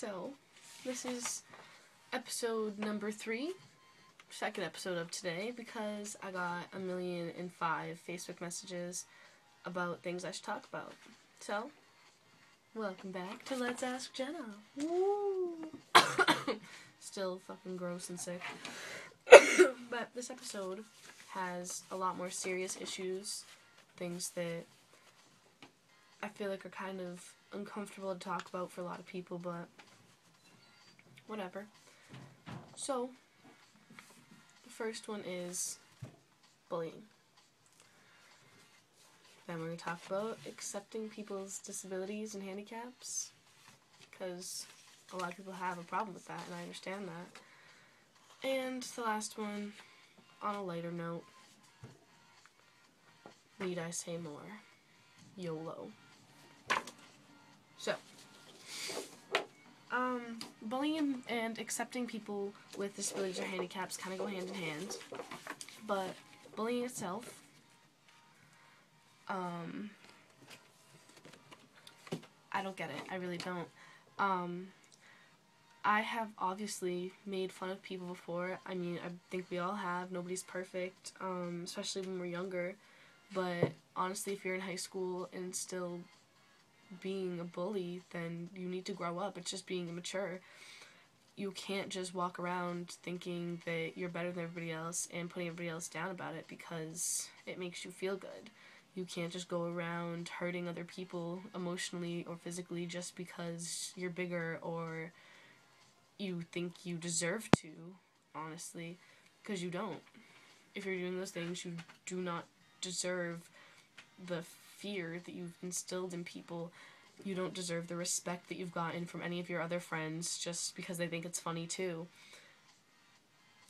So, this is episode number 3, second episode of today, because I got 1,000,005 Facebook messages about things I should talk about. So, welcome back to Let's Ask Jenna. Woo! Still fucking gross and sick. But this episode has a lot more serious issues, things that I feel like are kind of uncomfortable to talk about for a lot of people, but whatever. So, the first one is bullying. Then we're going to talk about accepting people's disabilities and handicaps, because a lot of people have a problem with that, and I understand that. And the last one, on a lighter note, need I say more? YOLO. So, bullying and accepting people with disabilities or handicaps kind of go hand in hand, but bullying itself, I don't get it. I really don't. I have obviously made fun of people before. I mean, I think we all have. Nobody's perfect, especially when we're younger. But honestly, if you're in high school and still being a bully, then you need to grow up. It's just being immature. You can't just walk around thinking that you're better than everybody else and putting everybody else down about it because it makes you feel good. You can't just go around hurting other people emotionally or physically just because you're bigger or you think you deserve to, honestly, because you don't. If you're doing those things, you do not deserve the fear that you've instilled in people. You don't deserve the respect that you've gotten from any of your other friends just because they think it's funny too.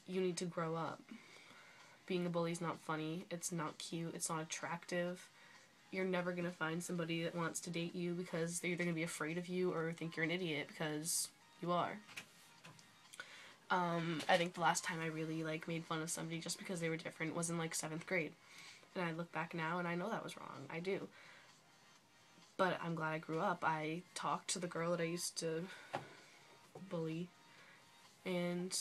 You need to grow up. Being a bully is not funny, it's not cute, it's not attractive. You're never going to find somebody that wants to date you because they're either going to be afraid of you or think you're an idiot because you are. I think the last time I really made fun of somebody just because they were different was in 7th grade. And I look back now and I know that was wrong. I do. But I'm glad I grew up. I talked to the girl that I used to bully, and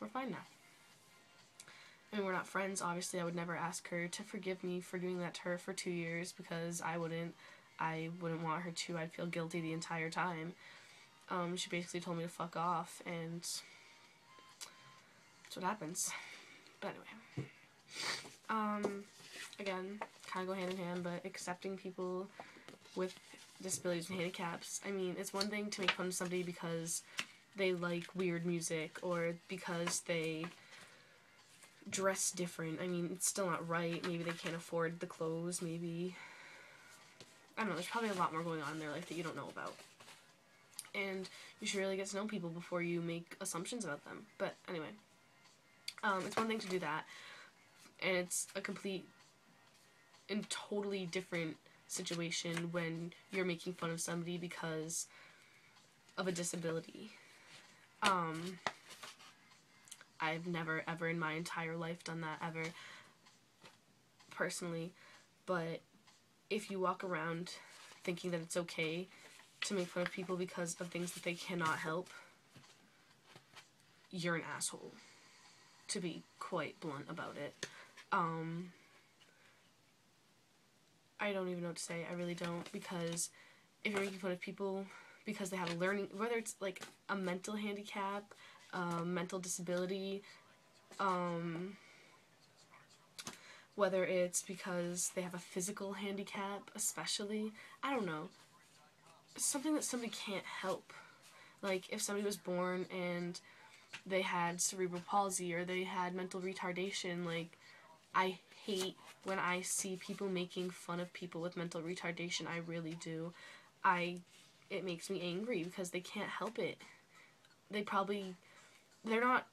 we're fine now. I mean, we're not friends, obviously. I would never ask her to forgive me for doing that to her for 2 years, because I wouldn't want her to. I'd feel guilty the entire time. She basically told me to fuck off, and that's what happens. But anyway. Again, kind of go hand in hand, but accepting people with disabilities and handicaps. I mean, it's one thing to make fun of somebody because they like weird music or because they dress different. I mean, it's still not right. Maybe they can't afford the clothes. Maybe, I don't know, there's probably a lot more going on in their life that you don't know about. And you should really get to know people before you make assumptions about them. But anyway, it's one thing to do that, and it's a complete and totally different situation when you're making fun of somebody because of a disability. I've never ever in my entire life done that, ever, personally, but if you walk around thinking that it's okay to make fun of people because of things that they cannot help, you're an asshole, to be quite blunt about it. I don't even know what to say. I really don't, because if you're making fun of people because they have a learning, whether it's a mental handicap, mental disability, whether it's because they have a physical handicap, especially, I don't know, something that somebody can't help. If somebody was born and they had cerebral palsy or they had mental retardation, I hate when I see people making fun of people with mental retardation. I really do. It makes me angry because they can't help it. They're not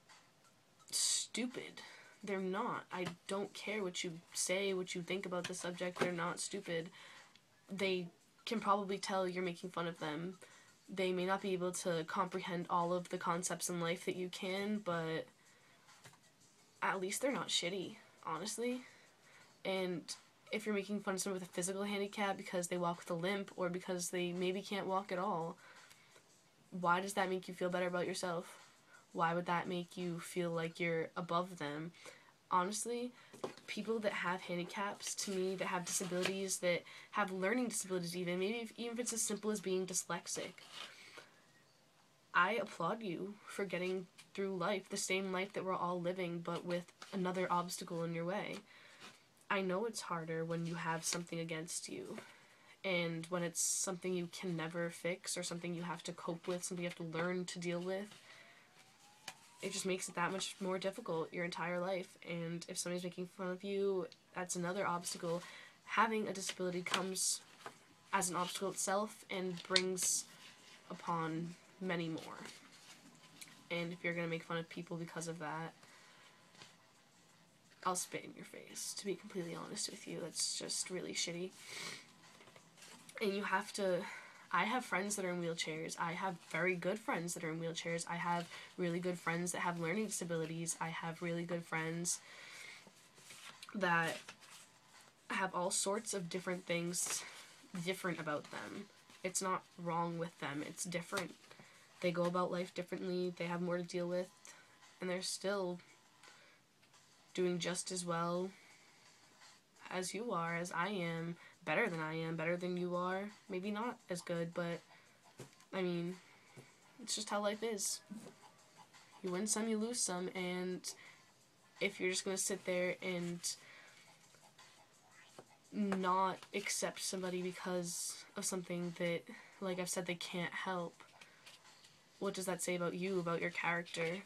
stupid. They're not. I don't care what you say, what you think about the subject. They're not stupid. They can probably tell you're making fun of them. They may not be able to comprehend all of the concepts in life that you can, but at least they're not shitty, honestly. And if you're making fun of someone with a physical handicap because they walk with a limp or because they maybe can't walk at all, why does that make you feel better about yourself? Why would that make you feel like you're above them? Honestly, people that have handicaps, to me, that have disabilities, that have learning disabilities even, maybe even if it's as simple as being dyslexic, I applaud you for getting through life, the same life that we're all living, but with another obstacle in your way. I know it's harder when you have something against you, and when it's something you can never fix, or something you have to cope with, something you have to learn to deal with. It just makes it that much more difficult your entire life. And if somebody's making fun of you, that's another obstacle. Having a disability comes as an obstacle itself and brings upon many more. And if you're going to make fun of people because of that, I'll spit in your face, to be completely honest with you. That's just really shitty. And you have to... I have friends that are in wheelchairs. I have very good friends that are in wheelchairs. I have really good friends that have learning disabilities. I have really good friends that have all sorts of different things different about them. It's not wrong with them. It's different. They go about life differently. They have more to deal with. And they're still doing just as well as you are, as I am. Better than I am, better than you are. Maybe not as good, but I mean, it's just how life is. You win some, you lose some, and if you're just gonna sit there and not accept somebody because of something that, like I've said, they can't help, what does that say about you, about your character?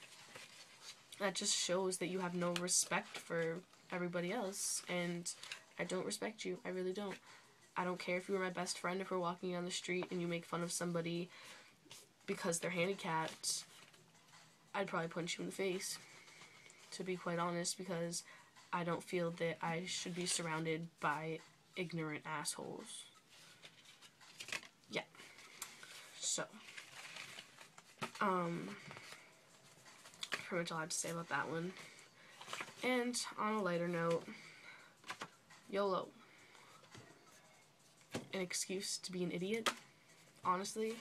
That just shows that you have no respect for everybody else, and I don't respect you. I really don't. I don't care if you were my best friend, if we're walking down the street and you make fun of somebody because they're handicapped, I'd probably punch you in the face, to be quite honest, because I don't feel that I should be surrounded by ignorant assholes. Yeah. So, pretty much all I have to say about that one. And on a lighter note, YOLO. An excuse to be an idiot, honestly.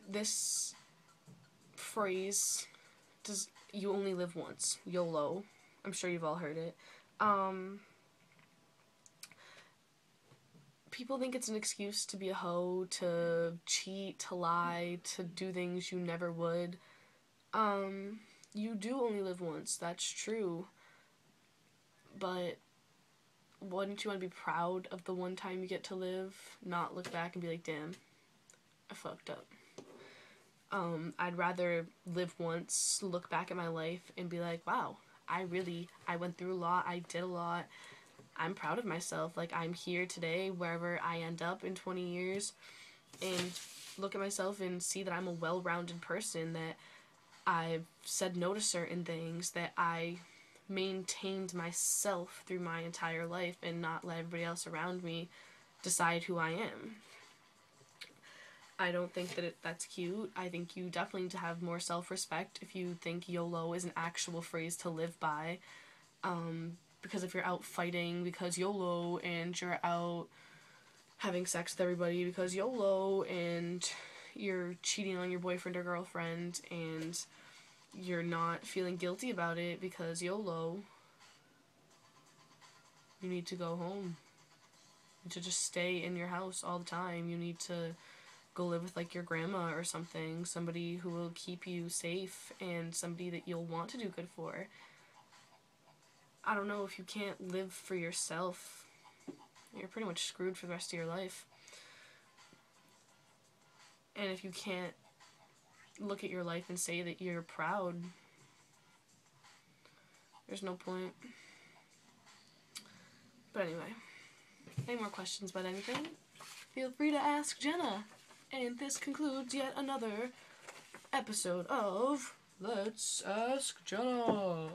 This phrase, does you only live once, YOLO. I'm sure you've all heard it. People think it's an excuse to be a hoe, to cheat, to lie, to do things you never would. You do only live once, that's true. But wouldn't you want to be proud of the one time you get to live? Not look back and be like, damn, I fucked up. I'd rather live once, look back at my life, and be like, wow, I went through a lot, I did a lot, I'm proud of myself, like, I'm here today, wherever I end up in 20 years, and look at myself and see that I'm a well-rounded person, that I've said no to certain things, that I maintained myself through my entire life and not let everybody else around me decide who I am. I don't think that that's cute. I think you definitely need to have more self-respect if you think YOLO is an actual phrase to live by. Because if you're out fighting because YOLO, and you're out having sex with everybody because YOLO, and you're cheating on your boyfriend or girlfriend, and you're not feeling guilty about it because YOLO, you need to go home. You need to just stay in your house all the time. You need to go live with, like, your grandma or something, somebody who will keep you safe and somebody that you'll want to do good for. I don't know, if you can't live for yourself, you're pretty much screwed for the rest of your life. And if you can't look at your life and say that you're proud, there's no point. But anyway, any more questions about anything? Feel free to ask Jenna. And this concludes yet another episode of Let's Ask Jenna.